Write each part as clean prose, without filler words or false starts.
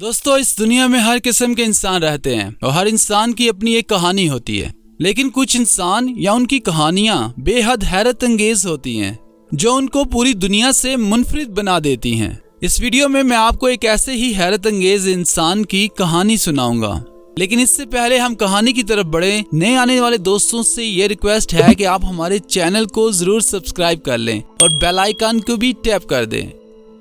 دوستو اس دنیا میں ہر قسم کے انسان رہتے ہیں اور ہر انسان کی اپنی ایک کہانی ہوتی ہے، لیکن کچھ انسان یا ان کی کہانیاں بے حد حیرت انگیز ہوتی ہیں جو ان کو پوری دنیا سے منفرد بنا دیتی ہیں۔ اس ویڈیو میں آپ کو ایک ایسے ہی حیرت انگیز انسان کی کہانی سناؤں گا، لیکن اس سے پہلے ہم کہانی کی طرف بڑھیں، نئے آنے والے دوستوں سے یہ ریکویسٹ ہے کہ آپ ہمارے چینل کو ضرور سبسکرائب کر لیں اور بیل آئیکن کو بھی ٹیپ کر دیں۔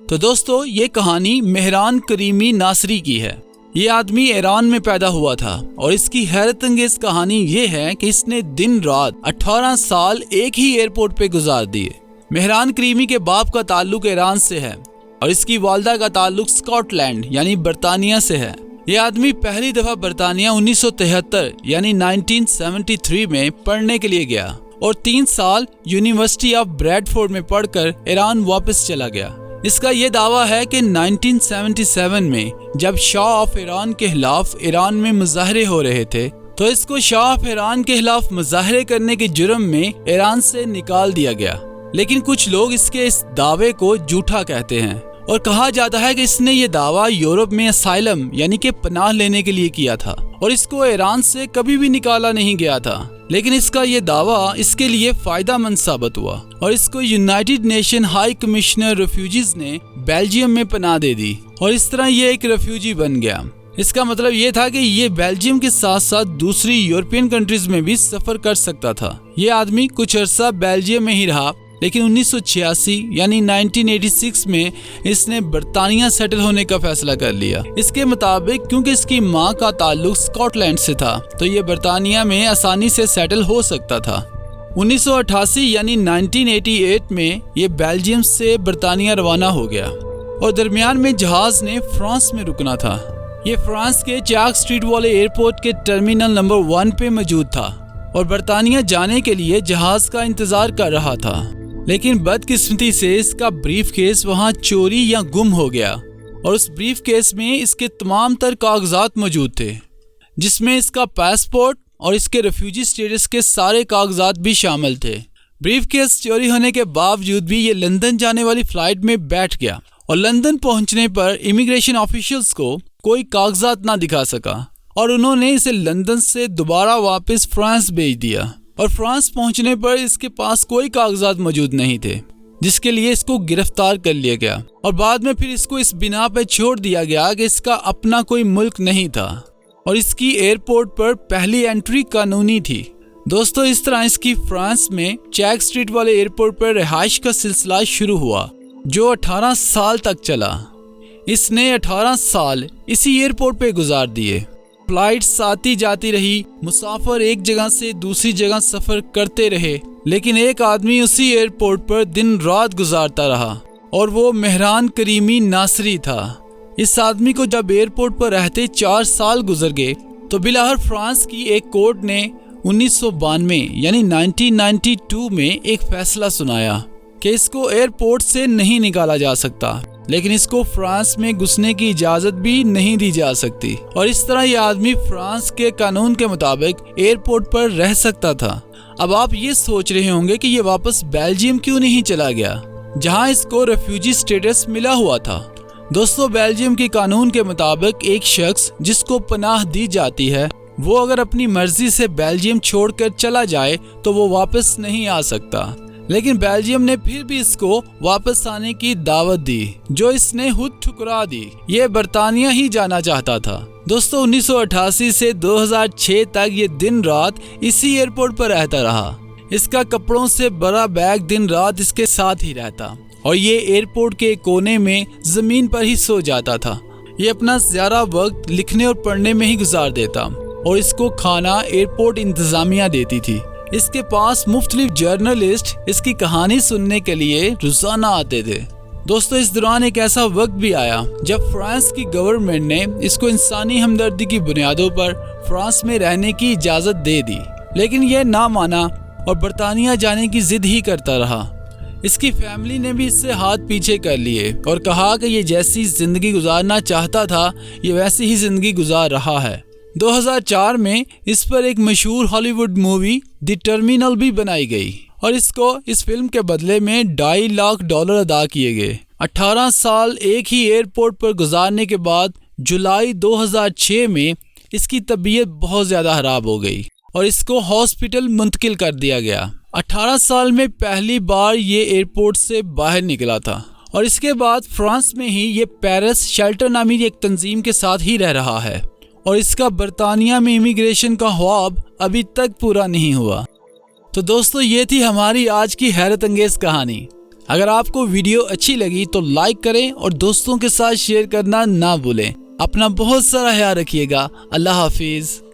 تو دوستو یہ کہانی مہران کریمی ناصری کی ہے۔ یہ آدمی ایران میں پیدا ہوا تھا اور اس کی حیرت انگیز کہانی یہ ہے کہ اس نے دن رات 18 سال ایک ہی ایئرپورٹ پہ گزار دیے۔ مہران کریمی کے باپ کا تعلق ایران سے ہے اور اس کی والدہ کا تعلق اسکاٹ لینڈ یعنی برطانیہ سے ہے۔ یہ آدمی پہلی دفعہ برطانیہ 1973 یعنی 1973 میں پڑھنے کے لیے گیا اور 3 سال یونیورسٹی آف بریڈ فورڈ میں پڑھ کر ایران واپس چلا گیا۔ اس کا یہ دعویٰ ہے کہ 1977 میں جب شاہ آف ایران کے خلاف ایران میں مظاہرے ہو رہے تھے تو اس کو شاہ آف ایران کے خلاف مظاہرے کرنے کے جرم میں ایران سے نکال دیا گیا، لیکن کچھ لوگ اس دعوے کو جھوٹا کہتے ہیں اور کہا جاتا ہے کہ اس نے یہ دعویٰ یورپ میں اسائلم یعنی کہ پناہ لینے کے لیے کیا تھا اور اس کو ایران سے کبھی بھی نکالا نہیں گیا تھا، لیکن اس کا یہ دعویٰ اس کے لیے فائدہ مند ثابت ہوا اور اس کو United nation high commissioner refugees نے بیلجیم میں پناہ دے دی اور اس طرح یہ ایک ریفیوجی بن گیا۔ اس کا مطلب یہ تھا کہ یہ بیلجیم کے ساتھ ساتھ دوسری یورپین کنٹریز میں بھی سفر کر سکتا تھا۔ یہ آدمی کچھ عرصہ بیلجیم میں ہی رہا، لیکن 1986 یعنی 1986 میں اس نے برطانیہ سیٹل ہونے کا فیصلہ کر لیا۔ اس کے مطابق کیونکہ اس کی ماں کا تعلق اسکاٹ لینڈ سے تھا تو یہ برطانیہ میں آسانی سے سیٹل ہو سکتا تھا۔ 1988 یعنی 1988 میں یہ بیلجیم سے برطانیہ روانہ ہو گیا اور درمیان میں جہاز نے فرانس میں رکنا تھا۔ یہ فرانس کے چاک اسٹریٹ والے ایئرپورٹ کے ٹرمینل نمبر 1 پہ موجود تھا اور برطانیہ جانے کے لیے جہاز کا انتظار کر رہا تھا، لیکن بدقسمتی سے اس کا بریف کیس وہاں چوری یا گم ہو گیا اور اس بریف کیس میں اس کے تمام تر کاغذات موجود تھے، جس میں اس کا پاسپورٹ اور اس کے ریفیوجی سٹیٹس کے سارے کاغذات بھی شامل تھے۔ بریف کیس چوری ہونے کے باوجود بھی یہ لندن جانے والی فلائٹ میں بیٹھ گیا اور لندن پہنچنے پر امیگریشن آفیشلز کو کوئی کاغذات نہ دکھا سکا اور انہوں نے اسے لندن سے دوبارہ واپس فرانس بھیج دیا اور فرانس پہنچنے پر اس کے پاس کوئی کاغذات موجود نہیں تھے، جس کے لیے اس کو گرفتار کر لیا گیا اور بعد میں پھر اس کو اس بنا پہ چھوڑ دیا گیا کہ اس کا اپنا کوئی ملک نہیں تھا اور اس کی ایئرپورٹ پر پہلی انٹری قانونی تھی۔ دوستو اس طرح اس کی فرانس میں چیک اسٹریٹ والے ایئرپورٹ پر رہائش کا سلسلہ شروع ہوا جو 18 سال تک چلا۔ اس نے 18 سال اسی ایئرپورٹ پہ گزار دیے۔ فلائٹس آتی جاتی رہی، مسافر ایک جگہ سے دوسری جگہ سفر کرتے رہے، لیکن ایک آدمی اسی ایئرپورٹ پر دن رات گزارتا رہا اور وہ مہران کریمی ناصری تھا۔ اس آدمی کو جب ایئرپورٹ پر رہتے 4 سال گزر گئے تو بالآخر فرانس کی ایک کورٹ نے 1992 یعنی 1992 میں ایک فیصلہ سنایا کہ اس کو ایئرپورٹ سے نہیں نکالا جا سکتا، لیکن اس کو فرانس میں گھسنے کی اجازت بھی نہیں دی جا سکتی اور اس طرح یہ آدمی فرانس کے قانون کے مطابق ایئرپورٹ پر رہ سکتا تھا۔ اب آپ یہ سوچ رہے ہوں گے کہ یہ واپس بیلجیم کیوں نہیں چلا گیا جہاں اس کو ریفیوجی سٹیٹس ملا ہوا تھا۔ دوستو بیلجیم کے قانون کے مطابق ایک شخص جس کو پناہ دی جاتی ہے وہ اگر اپنی مرضی سے بیلجیم چھوڑ کر چلا جائے تو وہ واپس نہیں آ سکتا، لیکن بیلجیم نے پھر بھی اس کو واپس آنے کی دعوت دی جو اس نے خود ٹھکرا دی۔ یہ برطانیہ ہی جانا چاہتا تھا۔ دوستو 1988 سے 2006 تک یہ دن رات اسی ایئرپورٹ پر رہتا رہا۔ اس کا کپڑوں سے بڑا بیگ دن رات اس کے ساتھ ہی رہتا اور یہ ایئرپورٹ کے کونے میں زمین پر ہی سو جاتا تھا۔ یہ اپنا زیادہ وقت لکھنے اور پڑھنے میں ہی گزار دیتا اور اس کو کھانا ایئرپورٹ انتظامیہ دیتی تھی۔ اس کے پاس مختلف جرنلسٹ اس کی کہانی سننے کے لیے روزانہ آتے تھے۔ دوستو اس دوران ایک ایسا وقت بھی آیا جب فرانس کی گورنمنٹ نے اس کو انسانی ہمدردی کی بنیادوں پر فرانس میں رہنے کی اجازت دے دی، لیکن یہ نہ مانا اور برطانیہ جانے کی ضد ہی کرتا رہا۔ اس کی فیملی نے بھی اس سے ہاتھ پیچھے کر لیے اور کہا کہ یہ جیسی زندگی گزارنا چاہتا تھا یہ ویسی ہی زندگی گزار رہا ہے۔ 2004 میں اس پر ایک مشہور ہالی ووڈ مووی دی ٹرمینل بھی بنائی گئی اور اس کو اس فلم کے بدلے میں $2.5 لاکھ ادا کیے گئے۔ 18 سال ایک ہی ایئرپورٹ پر گزارنے کے بعد جولائی 2006 میں اس کی طبیعت بہت زیادہ خراب ہو گئی اور اس کو ہاسپٹل منتقل کر دیا گیا۔ 18 سال میں پہلی بار یہ ایئرپورٹ سے باہر نکلا تھا اور اس کے بعد فرانس میں ہی یہ پیرس شیلٹر نامی ایک تنظیم کے ساتھ ہی رہ رہا ہے اور اس کا برطانیہ میں امیگریشن کا خواب ابھی تک پورا نہیں ہوا۔ تو دوستو، یہ تھی ہماری آج کی حیرت انگیز کہانی۔ اگر آپ کو ویڈیو اچھی لگی تو لائک کریں اور دوستوں کے ساتھ شیئر کرنا نہ بھولیں۔ اپنا بہت سارا خیال رکھیے گا۔ اللہ حافظ۔